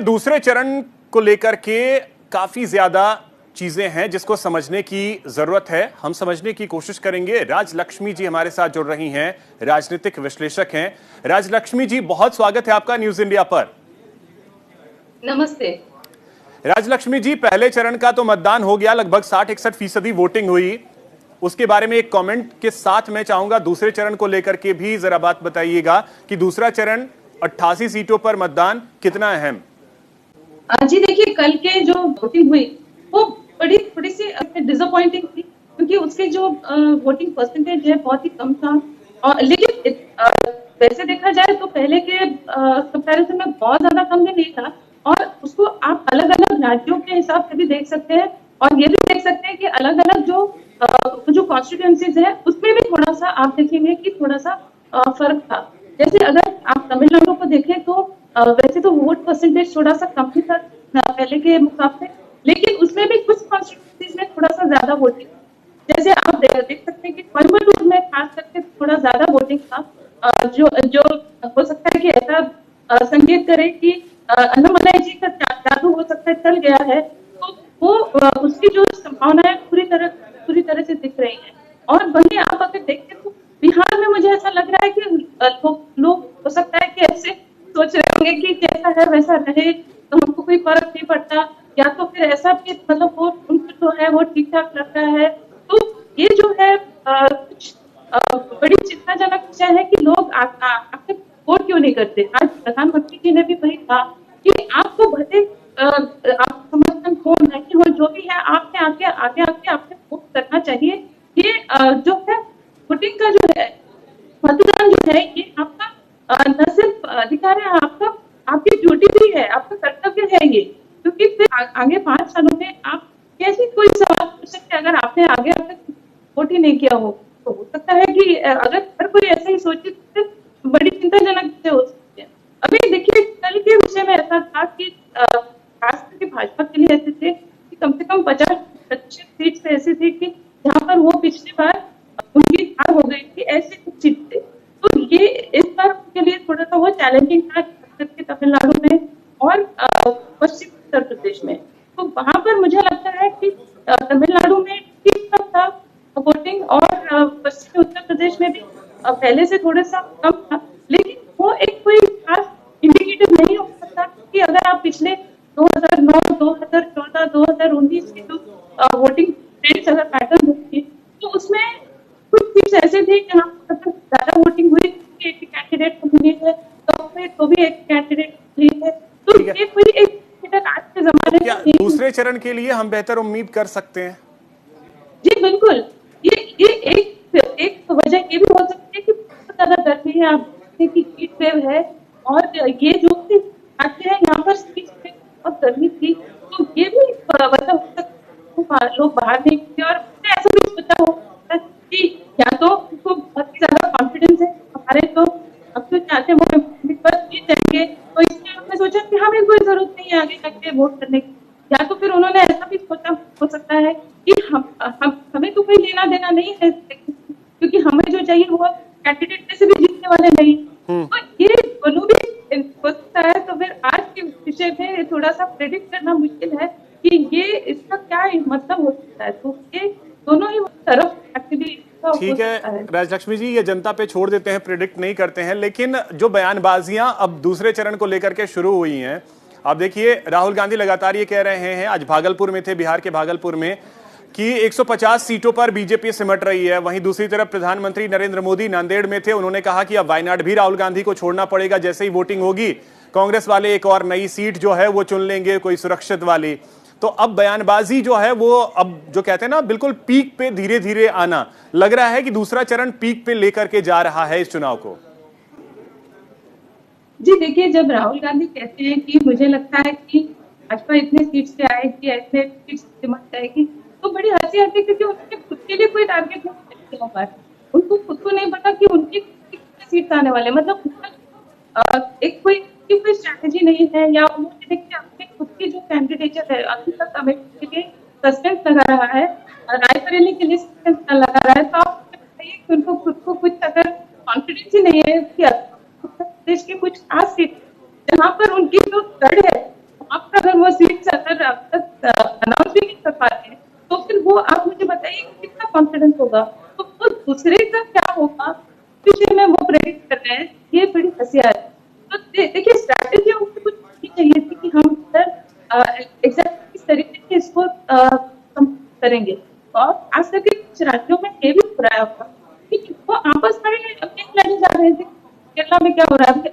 देखिए, दूसरे चरण को लेकर के काफी ज्यादा चीजें हैं जिसको समझने की जरूरत है। हम समझने की कोशिश करेंगे। राजलक्ष्मी जी हमारे साथ जुड़ रही हैं, राजनीतिक विश्लेषक हैं। राजलक्ष्मी जी, बहुत स्वागत है आपका न्यूज इंडिया पर। नमस्ते। राजलक्ष्मी जी, पहले चरण का तो मतदान हो गया, लगभग 60-61% वोटिंग हुई। उसके बारे में एक कमेंट के साथ मैं चाहूंगा दूसरे चरण को लेकर के भी जरा बात बताइएगा कि दूसरा चरण 88 सीटों पर मतदान कितना अहम। जी देखिए, कल के जो वोटिंग हुई वो थोड़ी सी डिसअपॉइंटिंग थी, क्योंकि उसके जो वोटिंग परसेंटेज है बहुत ही कम था। और लेकिन वैसे देखा जाए तो पहले के कंपैरिजन में बहुत ज्यादा कम भी नहीं था। और उसको आप अलग अलग राज्यों के हिसाब से भी देख सकते हैं, और ये भी देख सकते हैं कि अलग अलग जो कॉन्स्टिट्यूएंसीज है उसमें भी थोड़ा सा आप देखेंगे कि थोड़ा सा फर्क था। जैसे अगर आप तमिलनाडु को देखें तो वैसे तो वोट परसेंटेज थोड़ा सा कम ही था पहले के मुकाबले, लेकिन उसमें भी कुछ कॉन्स्टिट्यूएंसीज में थोड़ा सा ज्यादा वोटिंग। जैसे आप देख सकते हैं कि कोयम्बटूर में खास करके थोड़ा ज्यादा वोटिंग था, जो जो हो सकता है कि ऐसा संकेत करे कि अन्नामलाई जी का जादू हो सकता है चल गया है, तो वो उसकी जो संभावनाएं पूरी तरह से दिख रही है। और वहीं आप अगर देखें तो बिहार में मुझे ऐसा लग रहा है कि लोग हो सकता है कि ऐसे सोच रहे होंगे कि जैसा है वैसा रहे, तो हमको कोई फर्क नहीं पड़ता, या तो फिर ऐसा कि मतलब वो उनको जो है वो ठीक ठाक लगता है। तो ये जो है कुछ बड़ी चिंताजनक विषय है कि लोग आखिर वोट क्यों नहीं करते। आज प्रधानमंत्री जी ने भी वही कहा कि आपको भले आप समर्थन हो नहीं हो, जो भी है आपने आगे आपने वोट करना चाहिए। ये जो है वोटिंग का जो है मतदान जो है ये आपका न सिर्फ अधिकार है, आपकी ड्यूटी भी है, आपका कर्तव्य है ये। क्योंकि फिर आगे 5 सालों में आप कैसे कोई सवाल पूछ सकते हैं अगर आपने आगे वोट ही नहीं किया हो। तो हो सकता है कि अगर हर कोई ऐसा ही सोचे तो फिर बड़ी चिंताजनक विषय हो सकती है। अभी देखिए, कल के विषय में ऐसा था कि खास करके भाजपा के लिए ऐसे थे कि कम से कम 50% सीट ऐसी थी कि जहाँ पर वो पिछली बार उनकी हार हो गई थी, ऐसे कुछ सीट थे। तो ये इस बार उनके लिए थोड़ा सा वो चैलेंजिंग था, तमिलनाडु में और पश्चिम उत्तर प्रदेश में। तो वहां पर मुझे लगता है कि तमिलनाडु में ठीक ठाक था वोटिंग, और पश्चिमी उत्तर प्रदेश में भी पहले से थोड़ा सा कम था, लेकिन वो एक कोई खास इंडिकेटर नहीं हो सकता। कि अगर आप पिछले 2009, 2014, 2019 की जो वोटिंग ट्रेंड्स अगर पैटर्न देखिए तो उसमें कुछ सीट्स ऐसे थे जहाँ पर ज्यादा वोटिंग हुई, एक कैंडिडेट को मिली है, तो भी एक कैंडिडेट मिली है। तो ये कोई एक आज के जमाने में क्या दूसरे चरण के लिए हम बेहतर उम्मीद कर सकते हैं? जी बिल्कुल। ये एक वजह ये भी हो सकती है कि बहुत ज्यादा गर्मी है, आप देखते हैं कि हीट वेव है, और ये जो भी आते हैं यहाँ पर बहुत गर्मी थी, तो ये भी वजह हो सकती है लोग बाहर नहीं निकले। और ऐसा भी सोचा हो कि या तो उनको बहुत ही ज्यादा कॉन्फिडेंस है हमारे, तो अब तो चाहते हैं वो बस जीत जाएंगे, तो इसलिए उन्होंने सोचा कि हमें कोई जरूरत नहीं है आगे जाके वोट करने की। या तो फिर उन्होंने ऐसा भी सोचा हो सकता है कि हमें तो कोई लेना देना नहीं है, क्योंकि हमें जो चाहिए वो कैंडिडेट में से भी जीतने वाले नहीं। तो ये दोनों भी हो सकता है। तो फिर आज के विषय में थोड़ा सा प्रेडिक्ट करना मुश्किल है कि ये इसका क्या मतलब हो सकता है। तो ये दोनों ही तरफ एक्चुअली ठीक है राजलक्ष्मी जी, ये जनता पे छोड़ देते हैं, प्रेडिक्ट नहीं करते हैं। लेकिन जो बयानबाजियां अब दूसरे चरण को लेकर के शुरू हुई हैं, अब देखिए राहुल गांधी लगातार ये कह रहे हैं, आज भागलपुर में थे, बिहार के भागलपुर में, कि 150 सीटों पर बीजेपी सिमट रही है। वहीं दूसरी तरफ प्रधानमंत्री नरेंद्र मोदी नांदेड़ में थे, उन्होंने कहा कि अब वायनाड भी राहुल गांधी को छोड़ना पड़ेगा, जैसे ही वोटिंग होगी कांग्रेस वाले एक और नई सीट जो है वो चुन लेंगे, कोई सुरक्षित वाली। तो अब बयानबाजी जो है वो अब जो कहते हैं ना बिल्कुल पीक पे धीरे धीरे आना लग रहा है कि दूसरा चरण पीक पे लेकर के जा रहा है इस चुनाव को। जी देखिए, जब राहुल गांधी कहते हैं कि मुझे लगता है कि भाजपा इतने सीट से आएगी, इतने सीट से सिमट जाएगी, तो बड़ी हंसी आती है, क्योंकि उनके खुद के लिए कोई टारगेट नहीं है। उनको खुद को नहीं पता कि उनकी सीट आने वाले, मतलब एक कोई स्ट्रैटेजी नहीं है, या उन्होंने देखिए अपने खुद की जो कैंडिडेचर है अभी तक अमेठी के लिए सस्पेंस लगा रहा है, रायबरेली के लिए सस्पेंस लगा रहा है। तो आप बताइए कि उनको खुद को कुछ अगर कॉन्फिडेंस ही नहीं है कि उत्तर प्रदेश की कुछ खास सीट जहाँ पर उनकी जो गढ़ है एग्जैक्टली किस तरीके से इसको करेंगे। और आज तक के कुछ राज्यों में ये भी हो रहा है कि वो आपस में नहीं लड़े जा रहे थे। केरला में क्या हो रहा है,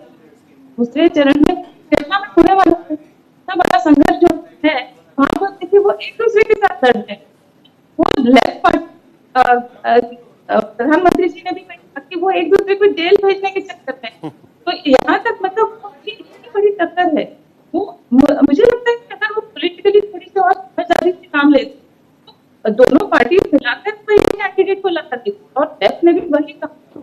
दूसरे चरण में केरला में होने वाला है इतना बड़ा संघर्ष जो है, वहां पर देखिए वो एक दूसरे के साथ लड़ रहे हैं। वो लेफ्ट पार्टी प्रधानमंत्री जी ने भी कहा कि वो एक दूसरे को जेल भेजने के चक्कर में, तो यहाँ तक मतलब वो इतनी बड़ी टक्कर है। वो मुझे लगता है कि अगर वो पॉलिटिकली थोड़ी सी और समझदारी से काम लेते तो दोनों पार्टी मिलाकर कोई कैंडिडेट को लगा दी, और लेफ्ट ने भी वही कहा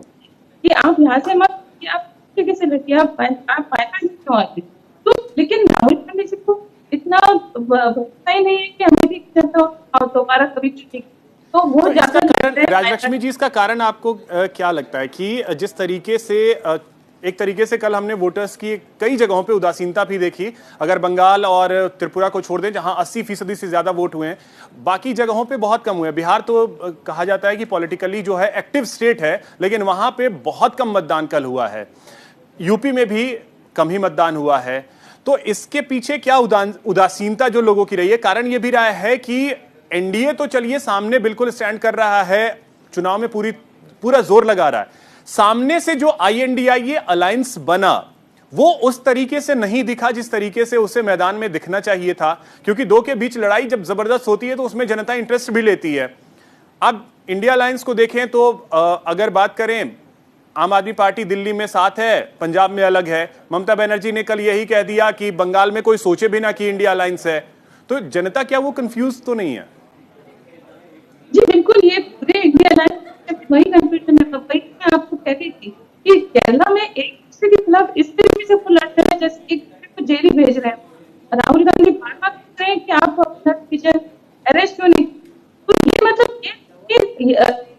कि आप यहाँ से मत, कि आप कैसे लड़किए, आप फायदा क्यों आते। तो लेकिन राहुल गांधी जी को इतना भरोसा ही नहीं है कि अमेरिकी जनता दोबारा कभी चुनेगी, तो वो तो इसका कारण जाकर राजलक्ष्मी जी, इसका कारण आपको क्या लगता है कि जिस तरीके से एक तरीके से कल हमने वोटर्स की कई जगहों पे उदासीनता भी देखी, अगर बंगाल और त्रिपुरा को छोड़ दें जहां 80% से ज्यादा वोट हुए हैं, बाकी जगहों पे बहुत कम हुए हैं। बिहार तो कहा जाता है कि पॉलिटिकली जो है एक्टिव स्टेट है, लेकिन वहां पे बहुत कम मतदान कल हुआ है। यूपी में भी कम ही मतदान हुआ है। तो इसके पीछे क्या उदासीनता जो लोगों की रही है? कारण यह भी रहा है कि एनडीए तो चलिए सामने बिल्कुल स्टैंड कर रहा है, चुनाव में पूरा जोर लगा रहा है, सामने से जो INDIA अलायंस बना वो उस तरीके से नहीं दिखा जिस तरीके से उसे मैदान में दिखना चाहिए था, क्योंकि दो के बीच लड़ाई जब जबरदस्त होती है तो उसमें जनता इंटरेस्ट भी लेती है। अब इंडिया अलायंस को देखें तो अगर बात करें, आम आदमी पार्टी दिल्ली में साथ है, पंजाब में अलग है। ममता बनर्जी ने कल यही कह दिया कि बंगाल में कोई सोचे भी ना कि इंडिया अलायंस है। तो जनता क्या वो कंफ्यूज तो नहीं है? जी बिल्कुल, ये पूरे इंडिया अलायंस वही कंफ्यूजन है। वही मैं आपको कह रही थी कि केरला में एक दूसरे के खिलाफ इस तरीके से वो लड़ रहे हैं जैसे एक दूसरे को जेल भेज रहे हैं। राहुल गांधी बार बार कह रहे हैं कि आप अरेस्ट क्यों नहीं, तो ये मतलब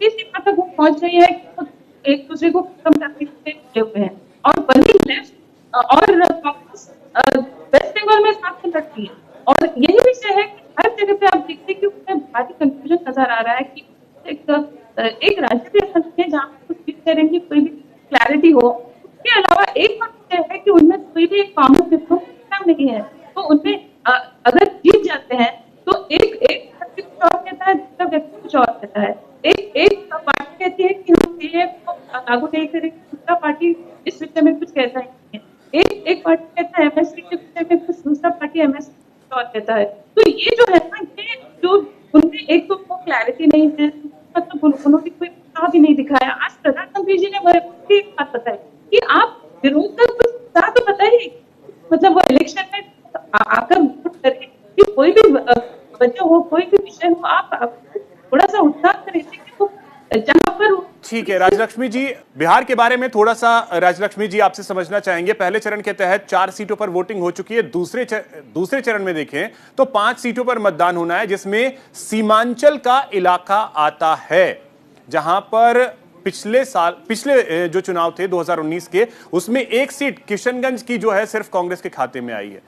ये सीमा तक वो पहुंच रही है कि वो एक दूसरे को खत्म करने के लिए जुटे हुए हैं। और वही लेफ्ट और कांग्रेस वेस्ट बंगाल में साथ में लड़ती है। और यही विषय है कि हर जगह पे आप देखते हैं कि उसमें भारी कंफ्यूजन नजर आ रहा है कि एक राज्य भी ऐसा नहीं है जहाँ पे कुछ भी शेयरिंग की कोई भी क्लैरिटी हो। उसके अलावा एक बात यह है कि उनमें कोई भी एक कॉमन सिस्टम नहीं है। तो उनमें अगर जीत जाते हैं तो एक एक व्यक्ति कुछ और कहता है, दूसरा व्यक्ति कुछ और कहता है। एक पार्टी कहती है कि हम सीए को लागू नहीं करेंगे, दूसरा पार्टी इस विषय में कुछ कहता है। एक पार्टी कहता है MSP के विषय में कुछ, दूसरा पार्टी MSP और कहता है। तो ये जो है ना, ये जो उनमें एक तो वो क्लैरिटी नहीं है, मतलब उन्होंने कोई उत्साह भी नहीं दिखाया। आज प्रधानमंत्री जी ने वही बात बताई कि आप विरोध का कुछ उत्साह तो बताइए, मतलब वो इलेक्शन में आकर वोट करें कि कोई भी वजह हो, कोई भी विषय हो, आप थोड़ा सा उत्साह करें। तो जहाँ पर ठीक है राजलक्ष्मी जी, बिहार के बारे में थोड़ा सा राजलक्ष्मी जी आपसे समझना चाहेंगे। पहले चरण के तहत 4 सीटों पर वोटिंग हो चुकी है। दूसरे चरण में देखें तो 5 सीटों पर मतदान होना है, जिसमें सीमांचल का इलाका आता है, जहां पर पिछले जो चुनाव थे 2019 के, उसमें एक सीट किशनगंज की जो है सिर्फ कांग्रेस के खाते में आई है।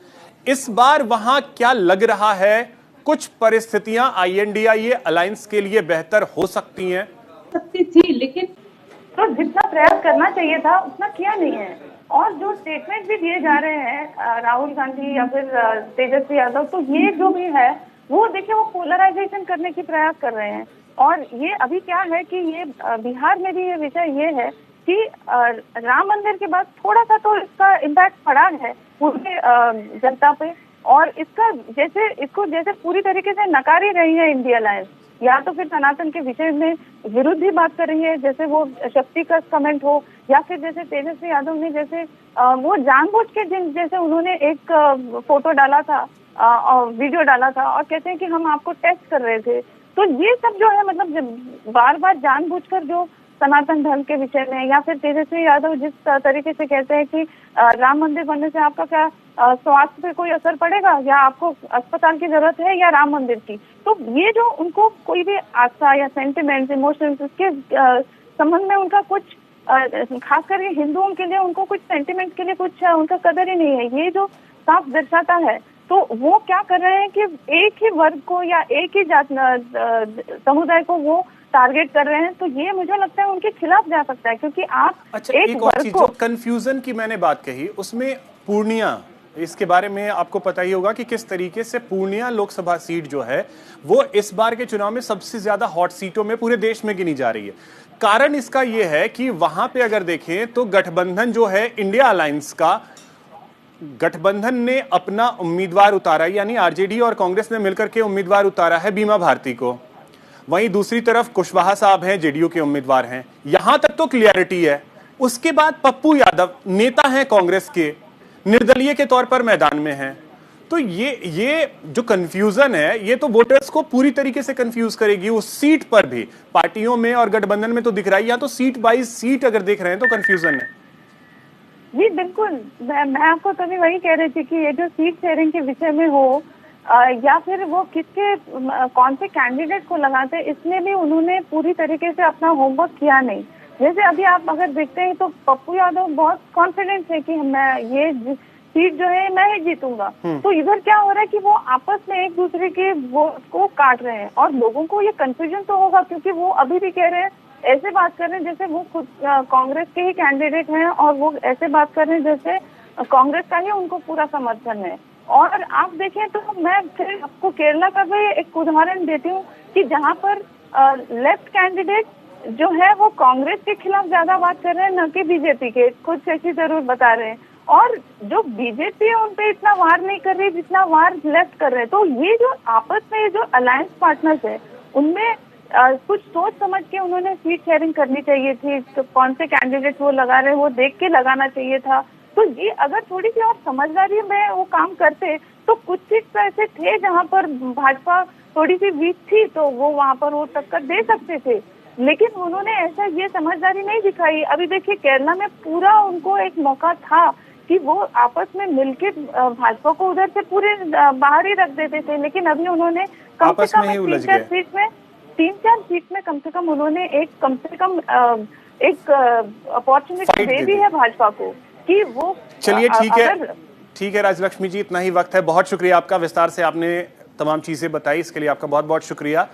इस बार वहां क्या लग रहा है, कुछ परिस्थितियां INDIA अलायंस के लिए बेहतर हो सकती हैं? सकती थी, लेकिन तो जितना प्रयास करना चाहिए था उतना किया नहीं है। और जो स्टेटमेंट भी दिए जा रहे हैं राहुल गांधी या फिर तेजस्वी यादव, तो ये जो भी है वो देखिए वो पोलराइजेशन करने की प्रयास कर रहे हैं। और ये अभी क्या है कि ये बिहार में भी ये विषय ये है कि राम मंदिर के बाद थोड़ा सा तो इसका इम्पैक्ट पड़ा है पूरी जनता पे। और इसको जैसे पूरी तरीके से नकार ही रही है इंडिया अलायंस, या तो फिर सनातन के विषय में विरुद्ध ही बात कर रही है, जैसे वो शक्ति का कमेंट हो, या फिर जैसे तेजस्वी यादव ने जैसे वो जानबूझ के जैसे उन्होंने एक फोटो डाला था और वीडियो डाला था और कहते हैं कि हम आपको टेस्ट कर रहे थे। तो ये सब जो है मतलब बार बार जानबूझकर जो सनातन धर्म के विषय में, या फिर तेजस्वी यादव जिस तरीके से कहते हैं कि राम मंदिर बनने से आपका क्या स्वास्थ्य पे कोई असर पड़ेगा, या आपको अस्पताल की जरूरत है या राम मंदिर की। तो ये जो उनको कोई भी आस्था या सेंटिमेंट्स, इमोशंस, इसके संबंध में उनका कुछ खास करके हिंदुओं के लिए उनको कुछ सेंटिमेंट के लिए कुछ उनका कदर ही नहीं है। ये जो साफ दर्शाता है। तो वो क्या कर रहे हैं कि एक ही वर्ग को या एक ही जात समुदाय को वो टारगेट कर रहे हैं। तो ये मुझे लगता है उनके खिलाफ जा सकता है, क्योंकि आप अच्छा, एक और चीज जो कंफ्यूजन की मैंने बात कही, उसमें पूर्णिया इसके बारे में आपको पता ही होगा कि किस तरीके से पूर्णिया लोकसभा सीट जो है वो इस बार के चुनाव में सबसे ज्यादा हॉट सीटों में पूरे देश में गिनी जा रही है। कारण इसका यह है कि वहां पे अगर देखें तो गठबंधन जो है इंडिया अलायंस का, गठबंधन ने अपना उम्मीदवार उतारा, यानी आरजेडी और कांग्रेस ने मिलकर के उम्मीदवार उतारा है बीमा भारती को। वहीं दूसरी तरफ कुशवाहा साहब हैं, जेडीयू के उम्मीदवार हैं। यहां तक तो क्लियरिटी है। उसके बाद पप्पू यादव नेता हैं कांग्रेस के, निर्दलीय के तौर पर मैदान में हैं। तो ये जो कंफ्यूजन है ये तो वोटर्स को पूरी तरीके से कंफ्यूज करेगी उस सीट पर भी। पार्टियों में और गठबंधन में तो दिख रहा है, या तो सीट बाई सीट अगर देख रहे हैं तो कंफ्यूजन है। जी बिल्कुल, मैं आपको तभी वही कह रही थी कि ये जो सीट शेयरिंग के विषय में हो या फिर वो किसके कौन से कैंडिडेट को लगाते हैं, इसमें भी उन्होंने पूरी तरीके से अपना होमवर्क किया नहीं। जैसे अभी आप अगर देखते हैं तो पप्पू यादव बहुत कॉन्फिडेंस है कि मैं ये सीट जो है मैं ही जीतूंगा। तो इधर क्या हो रहा है कि वो आपस में एक दूसरे के वोट को काट रहे हैं और लोगों को ये कंफ्यूजन तो होगा, क्योंकि वो अभी भी कह रहे हैं, ऐसे बात कर रहे हैं जैसे वो खुद कांग्रेस के ही कैंडिडेट हैं और वो ऐसे बात कर रहे हैं जैसे कांग्रेस का ही उनको पूरा समर्थन है। और आप देखें तो मैं फिर आपको केरला का भी एक उदाहरण देती हूँ कि जहाँ पर लेफ्ट कैंडिडेट जो है वो कांग्रेस के खिलाफ ज्यादा बात कर रहे हैं, न कि बीजेपी के, खुद शशि जरूर बता रहे हैं। और जो बीजेपी है उन पे इतना वार नहीं कर रही जितना वार लेफ्ट कर रहे हैं। तो ये जो आपस में ये जो अलायंस पार्टनर्स है उनमें कुछ सोच समझ के उन्होंने सीट शेयरिंग करनी चाहिए थी। तो कौन से कैंडिडेट वो लगा रहे हैं वो देख के लगाना चाहिए था। तो ये अगर थोड़ी सी और समझदारी में वो काम करते तो कुछ सीट तो ऐसे थे जहाँ पर भाजपा थोड़ी सी वीक थी तो वो वहाँ पर वो टक्कर दे सकते थे, लेकिन उन्होंने ऐसा ये समझदारी नहीं दिखाई। अभी देखिए केरला में पूरा उनको एक मौका था कि वो आपस में मिलके भाजपा को उधर से पूरे बाहर ही रख देते थे, लेकिन अभी उन्होंने कम से कम 3-4 सीट में कम से कम उन्होंने एक अपॉर्चुनिटी दे दी है भाजपा को कि वो। चलिए ठीक है राजलक्ष्मी जी, इतना ही वक्त है। बहुत शुक्रिया आपका, विस्तार से आपने तमाम चीजें बताई, इसके लिए आपका बहुत बहुत शुक्रिया।